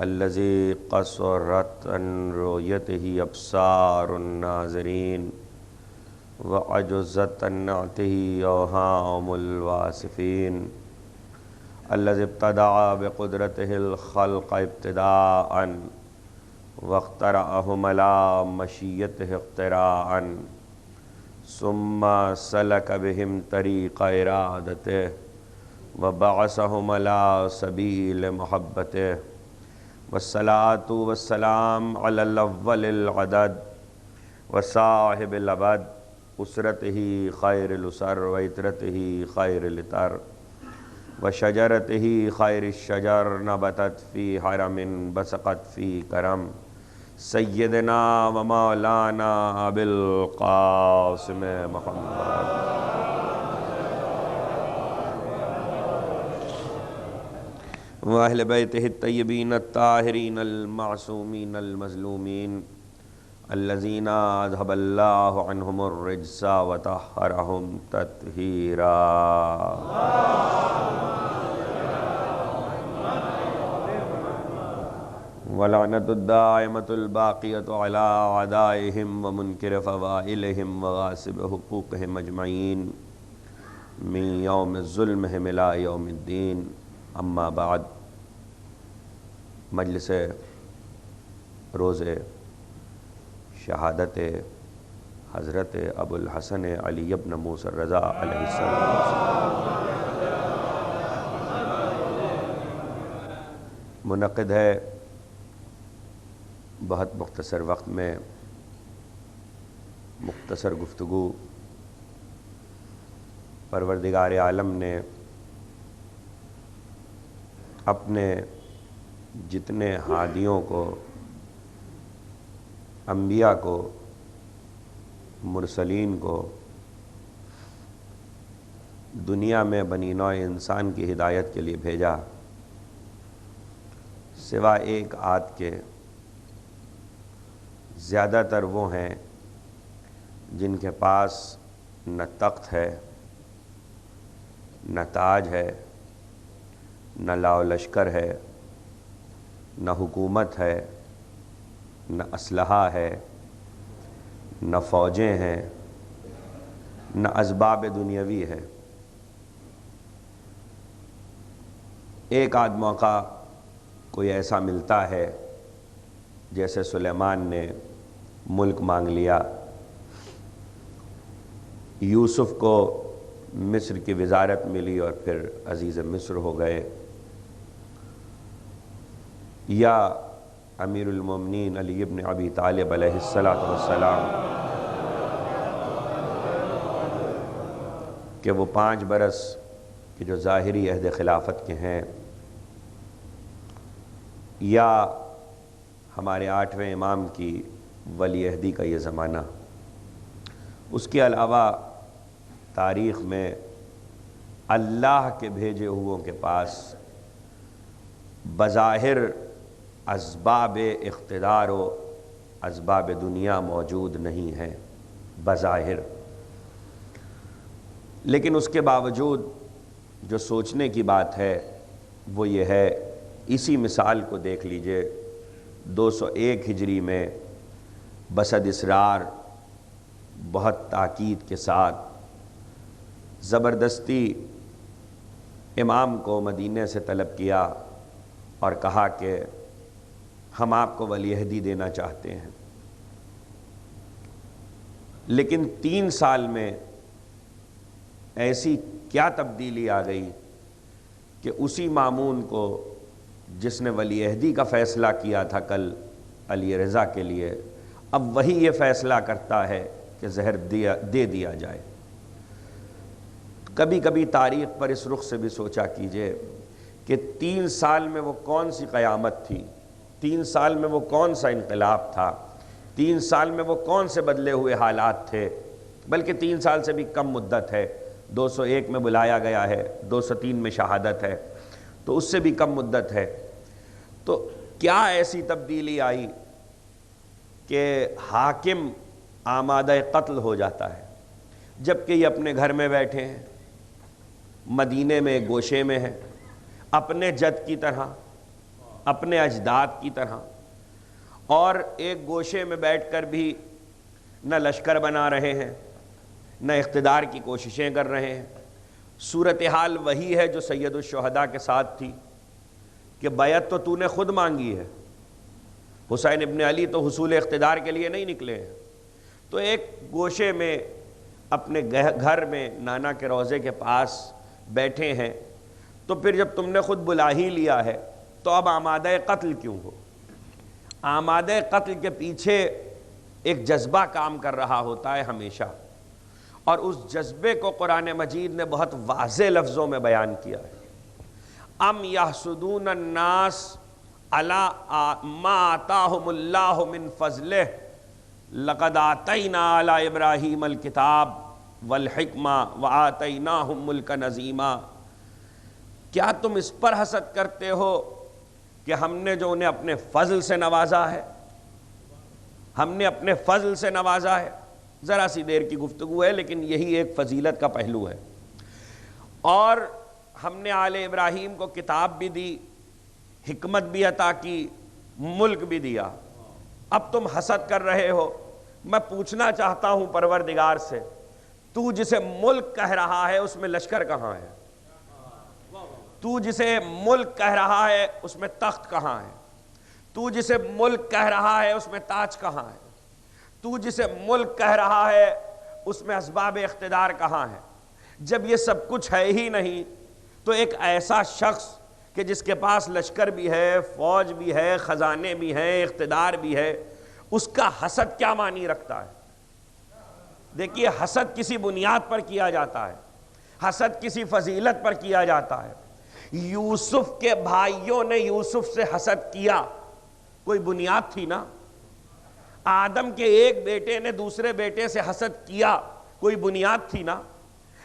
الذي قصرت عن رؤيته أبصار الناظرين وعجزت عن نعته أوهام الواصفين الذي ابتدع بقدرته الخلق ابتداءً واخترعهم على مشيته اختراعًا ثم سلك بهم طريق إرادته وبعثهم على سبيل محبته والصلاة والسلام على الأول العدد وصاحب الأبد أسرته خير الأسر وإترته خير الإتر وشجرته خير الشجر نبتت في حرم بسقت في كرم سيدنا ومولانا أبي القاسم محمد وأهل بيته الطيبين الطاهرين المعصومين المظلومين الذين أذهب الله عنهم الرجس وطهرهم تطهيرا ولعنة الدائمة الباقية على أعدائهم ومنكر فضائلهم وغاصب حقوقهم أجمعين من يوم ظلمهم إلى يوم الدين اما بعد مجلس روز شہادت حضرت ابو الحسن علی بن موسیٰ الرضا علیہ السلام منعقد ہے۔ بہت مختصر وقت میں مختصر گفتگو پروردگار عالم نے اپنے جتنے ہادیوں کو، انبیاء کو، مرسلین کو دنیا میں بنی نوع انسان کی ہدایت کے لیے بھیجا، سوا ایک آدھ کے زیادہ تر وہ ہیں جن کے پاس نہ تخت ہے، نہ تاج ہے، نہ لاؤ لشکر ہے، نہ حکومت ہے، نہ اسلحہ ہے، نہ فوجیں ہیں، نہ اسباب دنیاوی ہے۔ ایک آدھ موقع کوئی ایسا ملتا ہے جیسے سلیمان نے ملک مانگ لیا، یوسف کو مصر کی وزارت ملی اور پھر عزیز مصر ہو گئے، یا امیر المومنین علی بن ابی طالب علیہ السلام کہ وہ 5 برس کے جو ظاہری عہد خلافت کے ہیں، یا ہمارے 8ویں امام کی ولی عہدی کا یہ زمانہ۔ اس کے علاوہ تاریخ میں اللہ کے بھیجے ہوئوں کے پاس بظاہر اسباب اقتدار و اسباب دنیا موجود نہیں ہیں بظاہر، لیکن اس کے باوجود جو سوچنے کی بات ہے وہ یہ ہے، اسی مثال کو دیکھ لیجئے 201 ہجری میں بسد اسرار بہت تاکید کے ساتھ زبردستی امام کو مدینے سے طلب کیا اور کہا کہ ہم آپ کو ولی عہدی دینا چاہتے ہیں، لیکن 3 سال میں ایسی کیا تبدیلی آ گئی کہ اسی مامون کو جس نے ولی عہدی کا فیصلہ کیا تھا کل علی رضا کے لیے، اب وہی یہ فیصلہ کرتا ہے کہ زہر دے دیا جائے۔ کبھی کبھی تاریخ پر اس رخ سے بھی سوچا کیجئے کہ 3 سال میں وہ کون سی قیامت تھی، 3 سال میں وہ کون سا انقلاب تھا، 3 سال میں وہ کون سے بدلے ہوئے حالات تھے، بلکہ 3 سال سے بھی کم مدت ہے۔ 201 میں بلایا گیا ہے، 203 میں شہادت ہے، تو اس سے بھی کم مدت ہے۔ تو کیا ایسی تبدیلی آئی کہ حاکم آمادہ قتل ہو جاتا ہے، جبکہ یہ اپنے گھر میں بیٹھے ہیں، مدینے میں گوشے میں ہیں، اپنے جد کی طرح اپنے اجداد کی طرح، اور ایک گوشے میں بیٹھ کر بھی نہ لشکر بنا رہے ہیں، نہ اقتدار کی کوششیں کر رہے ہیں۔ صورتحال وہی ہے جو سید الشہداء کے ساتھ تھی کہ بیعت تو تو نے خود مانگی ہے، حسین ابن علی تو حصول اقتدار کے لیے نہیں نکلے ہیں، تو ایک گوشے میں اپنے گھر میں نانا کے روضے کے پاس بیٹھے ہیں، تو پھر جب تم نے خود بلا ہی لیا ہے تو اب آمادہ قتل کیوں ہو؟ آمادہ قتل کے پیچھے ایک جذبہ کام کر رہا ہوتا ہے ہمیشہ، اور اس جذبے کو قرآن مجید نے بہت واضح لفظوں میں بیان کیا ہے۔ ام یحسدون الناس علی ما آتاہم اللہ من فضلہ لقد آتینا علی ابراہیم الکتاب والحکمہ وآتیناہم ملکا عظیما۔ کیا تم اس پر حسد کرتے ہو کہ ہم نے جو انہیں اپنے فضل سے نوازا ہے، ہم نے اپنے فضل سے نوازا ہے؟ ذرا سی دیر کی گفتگو ہے لیکن یہی ایک فضیلت کا پہلو ہے۔ اور ہم نے آل ابراہیم کو کتاب بھی دی، حکمت بھی عطا کی، ملک بھی دیا، اب تم حسد کر رہے ہو۔ میں پوچھنا چاہتا ہوں پروردگار سے، تو جسے ملک کہہ رہا ہے اس میں لشکر کہاں ہے؟ تو جسے ملک کہہ رہا ہے اس میں تخت کہاں ہے؟ تو جسے ملک کہہ رہا ہے اس میں تاج کہاں ہے؟ تو جسے ملک کہہ رہا ہے اس میں اسباب اقتدار کہاں ہے؟ جب یہ سب کچھ ہے ہی نہیں تو ایک ایسا شخص کہ جس کے پاس لشکر بھی ہے، فوج بھی ہے، خزانے بھی ہیں، اقتدار بھی ہے، اس کا حسد کیا معنی رکھتا ہے؟ دیکھیے، حسد کسی بنیاد پر کیا جاتا ہے، حسد کسی فضیلت پر کیا جاتا ہے۔ یوسف کے بھائیوں نے یوسف سے حسد کیا، کوئی بنیاد تھی نا۔ آدم کے ایک بیٹے نے دوسرے بیٹے سے حسد کیا، کوئی بنیاد تھی نا۔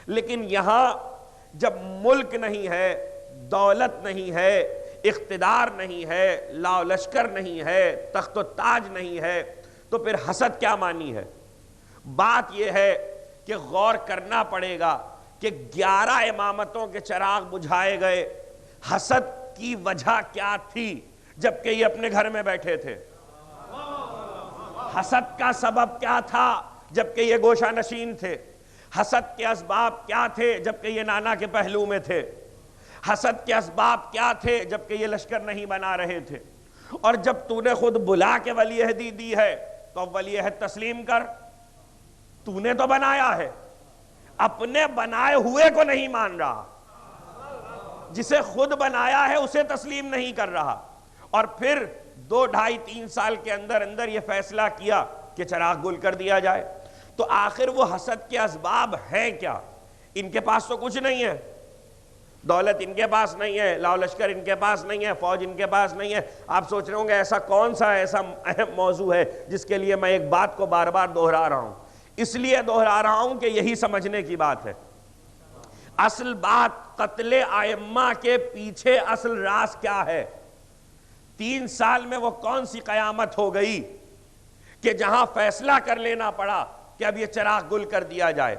لیکن یہاں جب ملک نہیں ہے، دولت نہیں ہے، اقتدار نہیں ہے، لا لشکر نہیں ہے، تخت و تاج نہیں ہے، تو پھر حسد کیا معنی ہے؟ بات یہ ہے کہ غور کرنا پڑے گا کہ 11 امامتوں کے چراغ بجھائے گئے، حسد کی وجہ کیا تھی جبکہ یہ اپنے گھر میں بیٹھے تھے؟ حسد کا سبب کیا تھا جبکہ یہ گوشہ نشین تھے؟ حسد کے اسباب کیا تھے جبکہ یہ نانا کے پہلو میں تھے؟ حسد کے اسباب کیا تھے جبکہ یہ لشکر نہیں بنا رہے تھے؟ اور جب تو نے خود بلا کے ولی عہدی دی ہے تو اب ولی عہد تسلیم کر، تو نے تو بنایا ہے، اپنے بنائے ہوئے کو نہیں مان رہا، جسے خود بنایا ہے اسے تسلیم نہیں کر رہا، اور پھر 2 ڈھائی 3 سال کے اندر اندر یہ فیصلہ کیا کہ چراغ گل کر دیا جائے۔ تو آخر وہ حسد کے اسباب ہیں کیا؟ ان کے پاس تو کچھ نہیں ہے، دولت ان کے پاس نہیں ہے، لاؤ لشکر ان کے پاس نہیں ہے، فوج ان کے پاس نہیں ہے۔ آپ سوچ رہے ہوں گے ایسا کون سا ایسا اہم موضوع ہے جس کے لیے میں ایک بات کو بار بار دہرا رہا ہوں؟ اس لیے دہرا رہا ہوں کہ یہی سمجھنے کی بات ہے۔ اصل بات قتل ائمہ کے پیچھے اصل راز کیا ہے؟ 3 سال میں وہ کون سی قیامت ہو گئی کہ جہاں فیصلہ کر لینا پڑا کہ اب یہ چراغ گل کر دیا جائے؟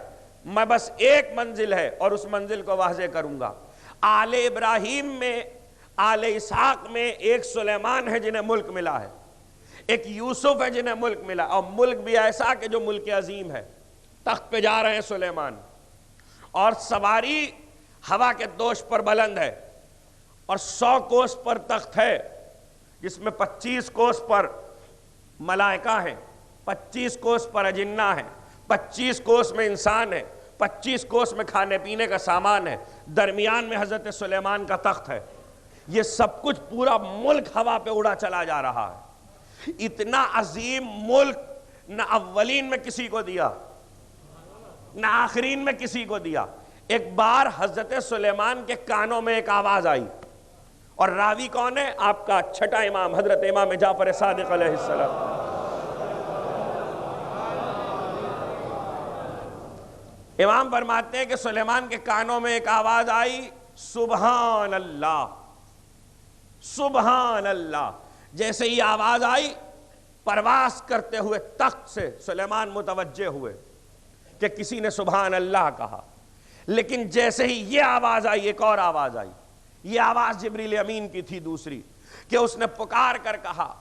میں بس ایک منزل ہے اور اس منزل کو واضح کروں گا۔ آل ابراہیم میں، آل اسحاق میں ایک سلیمان ہے جنہیں ملک ملا ہے، ایک یوسف ہے جنہیں ملک ملا، اور ملک بھی ایسا کہ جو ملک عظیم ہے۔ تخت پہ جا رہے ہیں سلیمان، اور سواری ہوا کے دوش پر بلند ہے، اور 100 کوس پر تخت ہے جس میں 25 کوس پر ملائکہ ہیں، 25 کوس پر اجنہ ہیں، 25 کوس میں انسان ہے، 25 کوس میں کھانے پینے کا سامان ہے، درمیان میں حضرت سلیمان کا تخت ہے۔ یہ سب کچھ پورا ملک ہوا پہ اڑا چلا جا رہا ہے۔ اتنا عظیم ملک نہ اولین میں کسی کو دیا نہ آخرین میں کسی کو دیا۔ ایک بار حضرت سلیمان کے کانوں میں ایک آواز آئی، اور راوی کون ہے؟ آپ کا چھٹا امام حضرت امام جعفر صادق علیہ السلام۔ امام فرماتے ہیں کہ سلیمان کے کانوں میں ایک آواز آئی، سبحان اللہ، سبحان اللہ۔ جیسے ہی آواز آئی، پرواز کرتے ہوئے تخت سے سلیمان متوجہ ہوئے کہ کسی نے سبحان اللہ کہا۔ لیکن جیسے ہی یہ آواز آئی، ایک اور آواز آئی، یہ آواز جبریل امین کی تھی دوسری۔ کہ اس نے پکار کر کہا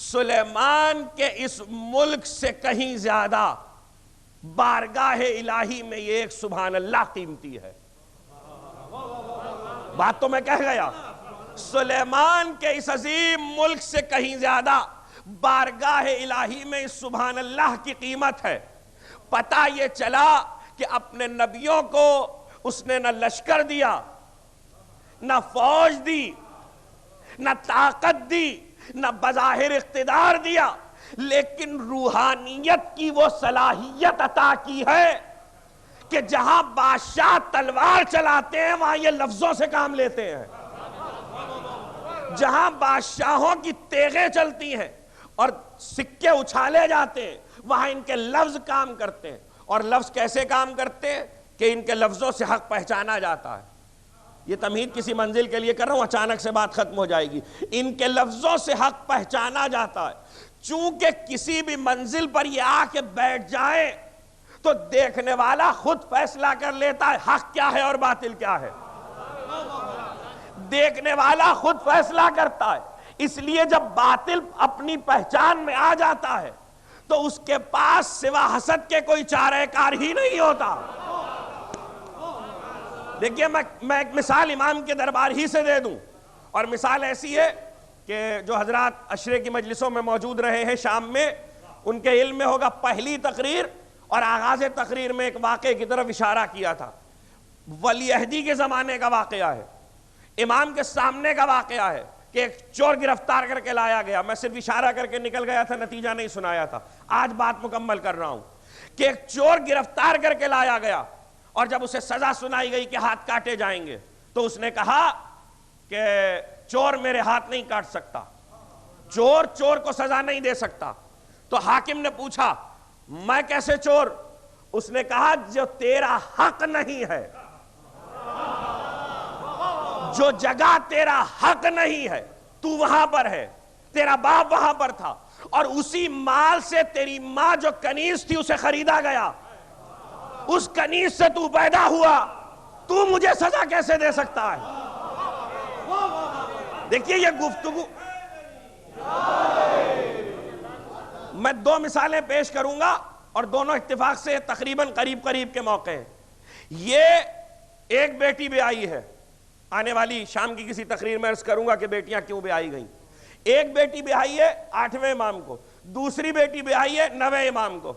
سلیمان کے اس ملک سے کہیں زیادہ بارگاہ الہی میں یہ ایک سبحان اللہ قیمتی ہے. بات تو میں کہہ گیا. سلیمان کے اس عظیم ملک سے کہیں زیادہ بارگاہ الہی میں اس سبحان اللہ کی قیمت ہے. پتہ یہ چلا کہ اپنے نبیوں کو اس نے نہ لشکر دیا، نہ فوج دی، نہ طاقت دی، نہ بظاہر اقتدار دیا، لیکن روحانیت کی وہ صلاحیت عطا کی ہے کہ جہاں بادشاہ تلوار چلاتے ہیں وہاں یہ لفظوں سے کام لیتے ہیں. جہاں بادشاہوں کی تیغیں چلتی ہیں اور سکے اچھالے جاتے ہیں وہاں ان کے لفظ کام کرتے ہیں. اور لفظ کیسے کام کرتے ہیں کہ ان کے لفظوں سے حق پہچانا جاتا ہے. یہ تمہید کسی منزل کے لیے کر رہا ہوں، اچانک سے بات ختم ہو جائے گی. ان کے لفظوں سے حق پہچانا جاتا ہے. چونکہ کسی بھی منزل پر یہ آ کے بیٹھ جائیں تو دیکھنے والا خود فیصلہ کر لیتا ہے حق کیا ہے اور باطل کیا ہے. دیکھنے والا خود فیصلہ کرتا ہے. اس لیے جب باطل اپنی پہچان میں آ جاتا ہے تو اس کے پاس سوا حسد کے کوئی چارہ کار ہی نہیں ہوتا. دیکھیے میں ایک مثال امام کے دربار ہی سے دے دوں، اور مثال ایسی ہے کہ جو حضرات عشرے کی مجلسوں میں موجود رہے ہیں شام میں ان کے علم میں ہوگا. پہلی تقریر اور آغاز تقریر میں ایک واقعے کی طرف اشارہ کیا تھا. ولی عہدی کے زمانے کا واقعہ ہے، امام کے سامنے کا واقعہ ہے کہ ایک چور گرفتار کر کے لایا گیا. میں صرف اشارہ کر کے نکل گیا تھا، نتیجہ نہیں سنایا تھا. آج بات مکمل کر رہا ہوں کہ ایک چور گرفتار کر کے لایا گیا اور جب اسے سزا سنائی گئی کہ ہاتھ کاٹے جائیں گے تو اس نے کہا کہ چور میرے ہاتھ نہیں کاٹ سکتا، چور کو سزا نہیں دے سکتا. تو حاکم نے پوچھا میں کیسے چور؟ اس نے کہا جو تیرا حق نہیں ہے، جو جگہ تیرا حق نہیں ہے تو وہاں پر ہے، تیرا باپ وہاں پر تھا اور اسی مال سے تیری ماں جو کنیز تھی اسے خریدا گیا، اس کنیز سے تو پیدا ہوا، تو مجھے سزا کیسے دے سکتا ہے؟ دیکھیے یہ گفتگو. میں دو مثالیں پیش کروں گا اور دونوں اتفاق سے تقریباً قریب کے موقع ہیں. یہ ایک بیٹی بھی آئی ہے، آنے والی شام کی کسی تقریر میں عرض کروں گا کہ بیٹیاں کیوں بھی آئی گئیں. ایک بیٹی بھی آئی ہے 8ویں امام کو، دوسری بیٹی بھی آئی ہے 9ویں امام کو.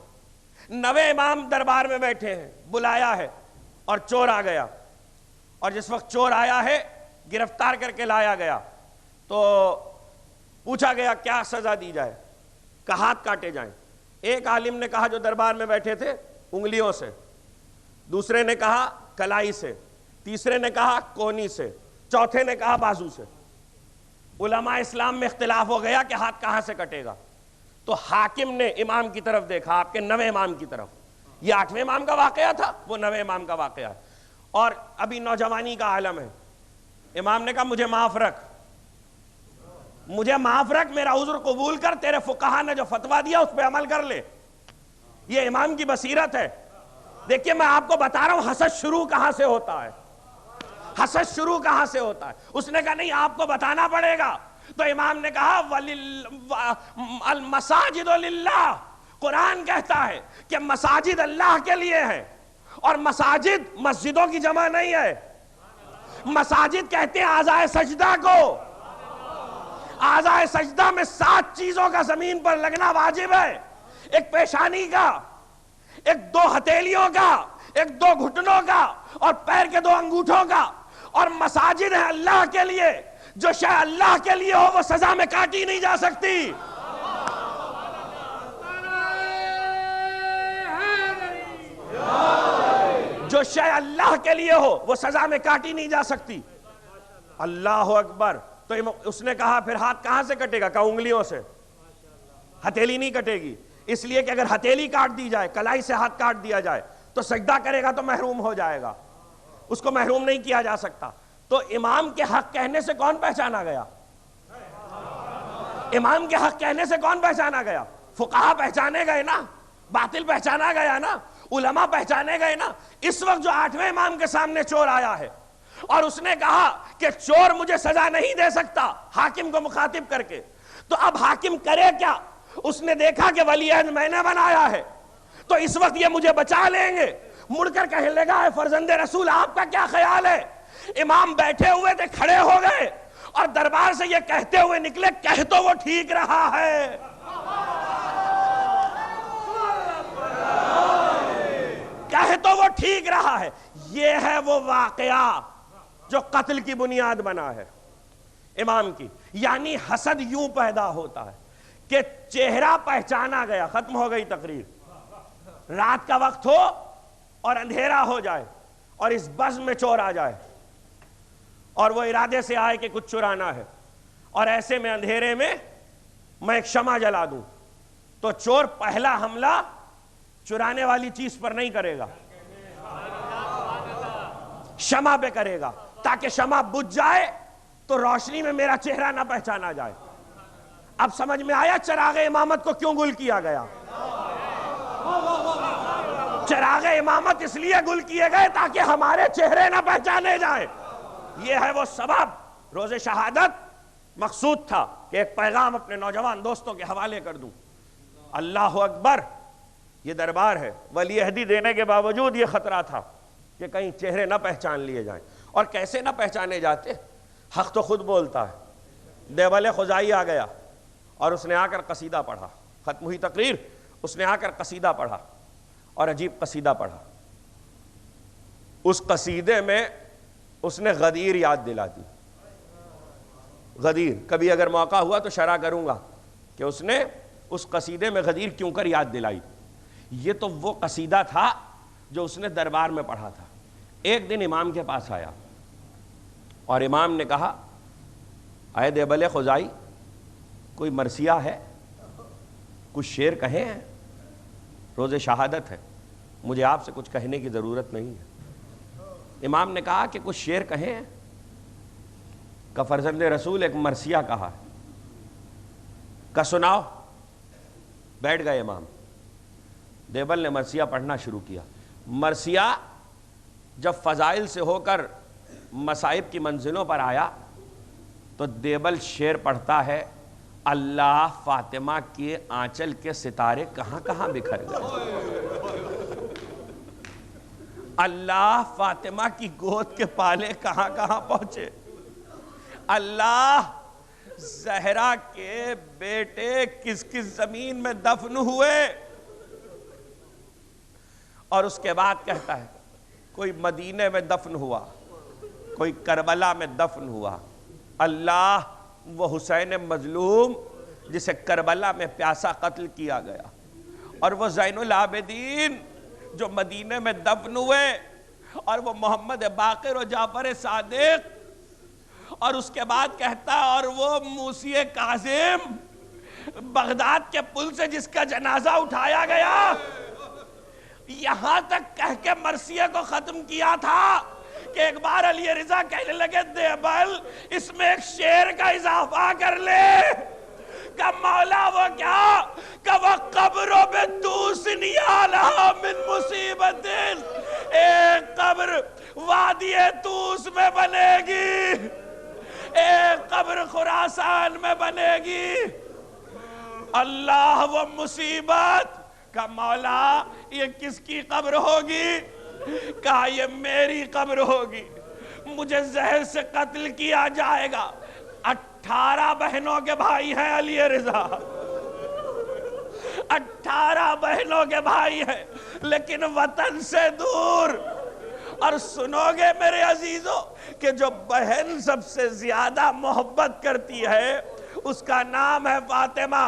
9ویں امام دربار میں بیٹھے ہیں، بلایا ہے اور چور آ گیا. اور جس وقت چور آیا ہے گرفتار کر کے لایا گیا تو پوچھا گیا کیا سزا دی جائے؟ کہ ہاتھ کاٹے جائیں. ایک عالم نے کہا جو دربار میں بیٹھے تھے انگلیوں سے، دوسرے نے کہا کلائی سے، تیسرے نے کہا کونی سے، چوتھے نے کہا بازو سے. علماء اسلام میں اختلاف ہو گیا کہ ہاتھ کہاں سے کٹے گا. تو حاکم نے امام کی طرف دیکھا، آپ کے 9ویں امام کی طرف. یہ 8ویں امام کا واقعہ تھا، وہ 9ویں امام کا واقعہ ہے اور ابھی نوجوانی کا عالم ہے. امام نے کہا مجھے معاف رکھ، مجھے معاف رکھ، میرا عذر قبول کر، تیرے فقہا نے جو فتویٰ دیا اس پہ عمل کر لے. یہ امام کی بصیرت ہے. دیکھیے میں آپ کو بتا رہا ہوں حسد شروع کہاں سے ہوتا ہے، حسد شروع کہاں سے ہوتا ہے. اس نے کہا نہیں آپ کو بتانا پڑے گا. تو امام نے کہا المساجد للہ، قرآن کہتا ہے کہ مساجد اللہ کے لیے ہے اور مساجد مسجدوں کی جمع نہیں ہے. مساجد کہتے ہیں اعضائے سجدہ کو. اعضائے سجدہ میں 7 چیزوں کا زمین پر لگنا واجب ہے. ایک پیشانی کا، ایک 2 ہتھیلیوں کا، ایک 2 گھٹنوں کا اور پیر کے 2 انگوٹھوں کا. اور مساجد ہے اللہ کے لیے. جو شے اللہ کے لیے ہو وہ سزا میں کاٹی نہیں جا سکتی. جو شے اللہ کے لیے ہو وہ سزا میں کاٹی نہیں جا سکتی. اللہ اکبر. تو اس نے کہا پھر ہاتھ کہاں سے کٹے گا؟ کہا انگلیوں سے. ہتھیلی نہیں کٹے گی، اس لیے کہ اگر ہتھیلی کاٹ دی جائے، کلائی سے ہاتھ کاٹ دیا جائے تو سجدہ کرے گا تو محروم ہو جائے گا، اس کو محروم نہیں کیا جا سکتا. تو امام کے حق کہنے سے کون پہچانا گیا؟ امام کے حق کہنے سے کون پہچانا گیا؟ فقہا پہچانے گئے نا، باطل پہچانا گیا نا، علماء پہچانے گئے نا. اس وقت جو 8ویں امام کے سامنے چور آیا ہے اور اس نے کہا کہ چور مجھے سزا نہیں دے سکتا حاکم کو مخاطب کر کے، تو اب حاکم کرے کیا؟ اس نے دیکھا کہ ولی عہد میں نے بنایا ہے تو اس وقت یہ مجھے بچا لیں گے، مڑ کر کہنے لگا اے فرزند رسول آپ کا کیا خیال ہے؟ امام بیٹھے ہوئے تھے، کھڑے ہو گئے اور دربار سے یہ کہتے ہوئے نکلے، کہہ تو وہ ٹھیک رہا ہے، کہہ تو وہ ٹھیک رہا ہے۔ یہ ہے وہ واقعہ جو قتل کی بنیاد بنا ہے امام کی۔ یعنی حسد یوں پیدا ہوتا ہے کہ چہرہ پہچانا گیا، ختم ہو گئی تقریر، رات کا وقت ہو اور اندھیرا ہو جائے اور اس بزم میں چور آ جائے اور وہ ارادے سے آئے کہ کچھ چرانا ہے، اور ایسے میں اندھیرے میں میں ایک شمع جلا دوں، تو چور پہلا حملہ چرانے والی چیز پر نہیں کرے گا، شمع پہ کرے گا، تاکہ شمع بجھ جائے تو روشنی میں میرا چہرہ نہ پہچانا جائے۔ اب سمجھ میں آیا چراغ امامت کو کیوں گل کیا گیا؟ چراغ امامت اس لیے گل کیے گئے تاکہ ہمارے چہرے نہ پہچانے جائیں۔ یہ ہے وہ سبب۔ روز شہادت مقصود تھا کہ ایک پیغام اپنے نوجوان دوستوں کے حوالے کر دوں۔ اللہ اکبر، یہ دربار ہے، ولی عہدی دینے کے باوجود یہ خطرہ تھا کہ کہیں چہرے نہ پہچان لیے جائیں۔ اور کیسے نہ پہچانے جاتے؟ حق تو خود بولتا ہے۔ دیوبل خزائی آ گیا اور اس نے آ کر قصیدہ پڑھا، ختم ہوئی تقریر، اس نے آ کر قصیدہ پڑھا اور عجیب قصیدہ پڑھا۔ اس قصیدے میں اس نے غدیر یاد دلا دی۔ غدیر، کبھی اگر موقع ہوا تو شرح کروں گا کہ اس نے اس قصیدے میں غدیر کیوں کر یاد دلائی۔ یہ تو وہ قصیدہ تھا جو اس نے دربار میں پڑھا تھا۔ ایک دن امام کے پاس آیا اور امام نے کہا اے دیوبل خزائی، کوئی مرثیہ ہے؟ کچھ شعر کہے ہیں؟ روز شہادت ہے، مجھے آپ سے کچھ کہنے کی ضرورت نہیں ہے۔ امام نے کہا کہ کچھ شعر کہے ہیں؟ کہ فرزند رسول ایک مرثیہ کہا ہے۔ کہ سناؤ۔ بیٹھ گئے امام، دیوبل نے مرثیہ پڑھنا شروع کیا۔ مرثیہ جب فضائل سے ہو کر مصائب کی منزلوں پر آیا تو دیوبل شعر پڑھتا ہے، اللہ فاطمہ کے آنچل کے ستارے کہاں کہاں بکھر گئے، اللہ فاطمہ کی گود کے پالے کہاں کہاں پہنچے، اللہ زہرا کے بیٹے کس کس زمین میں دفن ہوئے۔ اور اس کے بعد کہتا ہے کوئی مدینے میں دفن ہوا، کوئی کربلا میں دفن ہوا، اللہ وہ حسین مظلوم جسے کربلا میں پیاسا قتل کیا گیا، اور وہ زین العابدین جو مدینے میں دفن ہوئے، اور وہ محمد باقر و جعفر صادق، اور اس کے بعد کہتا اور وہ موسی کاظم بغداد کے پل سے جس کا جنازہ اٹھایا گیا۔ یہاں تک کہہ کے مرثیہ کو ختم کیا تھا کہ ایک بار علی رضا کہنے لگے دیوبل اس میں ایک شعر کا اضافہ کر لے۔ کہ مولا وہ کیا؟ کہ وہ قبر بدوس نیالہ من مصیبت، ایک قبر وادی توس میں بنے گی، ایک قبر خراسان میں بنے گی۔ اللہ وہ مصیبت، کہ مولا یہ کس کی قبر ہوگی؟ کہا یہ میری قبر ہوگی، مجھے زہر سے قتل کیا جائے گا۔ 18 بہنوں کے بھائی ہیں علی رضا، 18 بہنوں کے بھائی ہیں، لیکن وطن سے دور۔ اور سنو گے میرے عزیزوں کہ جو بہن سب سے زیادہ محبت کرتی ہے اس کا نام ہے فاطمہ۔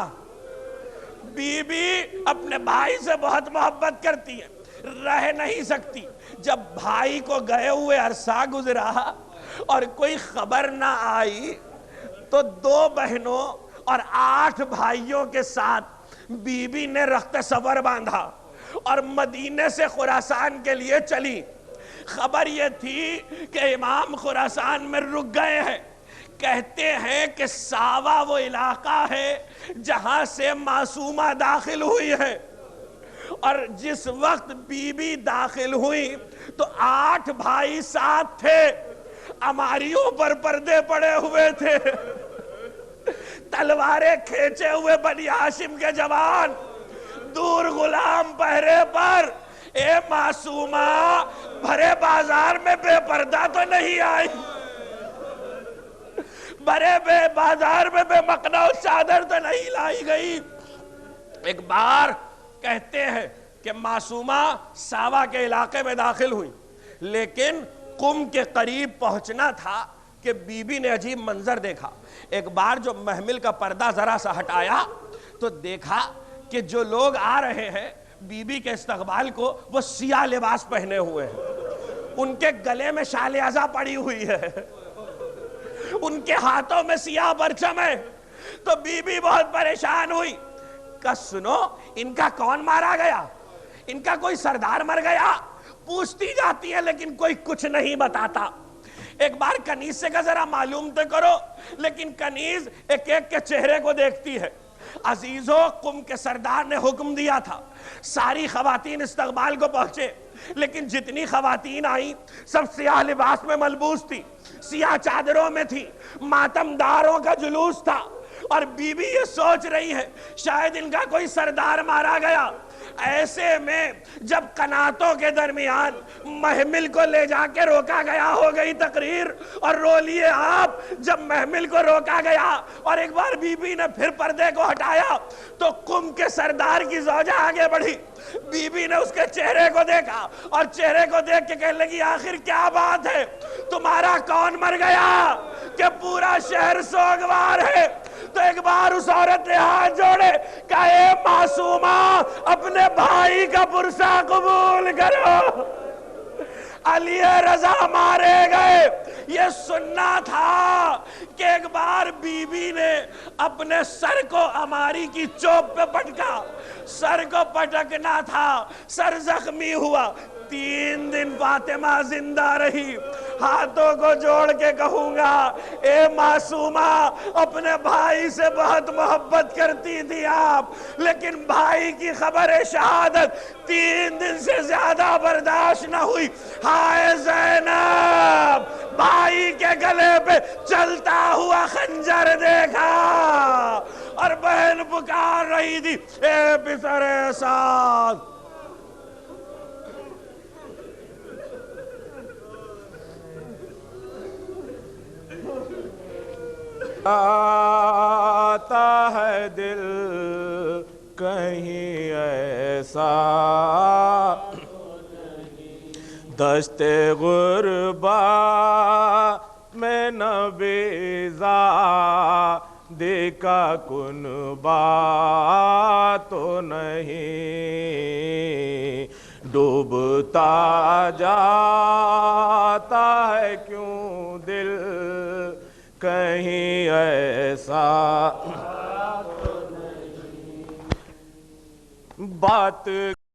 بی بی اپنے بھائی سے بہت محبت کرتی ہے، رہ نہیں سکتی۔ جب بھائی کو گئے ہوئے عرصہ گزرا اور کوئی خبر نہ آئی تو 2 بہنوں اور 8 بھائیوں کے ساتھ بی بی نے رخت سفر باندھا اور مدینے سے خراسان کے لیے چلی۔ خبر یہ تھی کہ امام خراسان میں رک گئے ہیں۔ کہتے ہیں کہ ساوا وہ علاقہ ہے جہاں سے معصومہ داخل ہوئی ہے، اور جس وقت بی بی داخل ہوئی تو 8 بھائی ساتھ تھے۔ عماریوں پر پردے پڑے ہوئے تھے، تلواریں کھینچے ہوئے بنی ہاشم کے جوان، دور غلام پہرے پر۔ اے معصومہ، بھرے بازار میں بے پردہ تو نہیں آئی، بے بازار میں بے مقنع چادر تو نہیں لائی گئی۔ ایک بار کہتے ہیں کہ معصومہ ساوا کے علاقے میں داخل ہوئی، لیکن قم کے قریب پہنچنا تھا کہ بی بی نے عجیب منظر دیکھا۔ ایک بار جو محمل کا پردہ ذرا سا ہٹایا تو دیکھا کہ جو لوگ آ رہے ہیں بی بی کے استقبال کو، وہ سیاہ لباس پہنے ہوئے ہیں، ان کے گلے میں شال ازا پڑی ہوئی ہے، ان کے ہاتھوں میں سیاہ پرچم ہے۔ تو بی بی بہت پریشان ہوئی کہ سنو، ان کا کون مارا گیا؟ ان کا کوئی سردار مر گیا؟ پوچھتی جاتی ہے لیکن کوئی کچھ نہیں بتاتا۔ ایک بار کنیز سے کہا ذرا معلوم تو کرو، لیکن کنیز ایک ایک کے چہرے کو دیکھتی ہے۔ عزیزو، قم کے سردار نے حکم دیا تھا ساری خواتین استقبال کو پہنچے، لیکن جتنی خواتین آئیں سب سیاہ لباس میں ملبوس تھی، سیاہ چادروں میں تھی، ماتم داروں کا جلوس تھا، اور بی بی یہ سوچ رہی ہے شاید ان کا کوئی سردار مارا گیا۔ ایسے میں جب قناتوں کے درمیان محمل کو لے جا کے روکا گیا، ہو گئی تقریر، اور رو لیے آپ جب محمل کو روکا گیا، اور ایک بار بی بی نے پھر پردے کو ہٹایا تو قم کے سردار کی زوجہ آگے بڑھی، بی بی نے اس کے چہرے کو دیکھا اور چہرے کو دیکھ کے کہنے لگی آخر کیا بات ہے، تمہارا کون مر گیا کہ پورا شہر سوگوار ہے؟ تو ایک بار اس عورت نے ہاتھ جوڑے کہا اے معصومہ، اپنے بھائی کا پرسہ قبول کرو، علی رضا مارے گئے۔ یہ سننا تھا کہ ایک بار بی بی نے اپنے سر کو عماری کی چوب پہ پٹکا، سر کو پٹکنا تھا، سر زخمی ہوا، 3 دن فاطمہ زندہ رہی۔ ہاتھوں کو جوڑ کے کہوں گا، اے معصومہ، اپنے بھائی سے بہت محبت کرتی تھی آپ، لیکن بھائی کی خبر شہادت 3 دن سے زیادہ برداشت نہ ہوئی۔ ہائے زینب، بھائی کے گلے پہ چلتا ہوا خنجر دیکھا، اور بہن پکار رہی تھی اے پسر سعد۔ آتا ہے دل کہیں ایسا، دشت غربا میں نبیزا دیکھا کنبا تو نہیں، ڈوبتا جاتا ہے کیوں دل کہیں ایسا، بات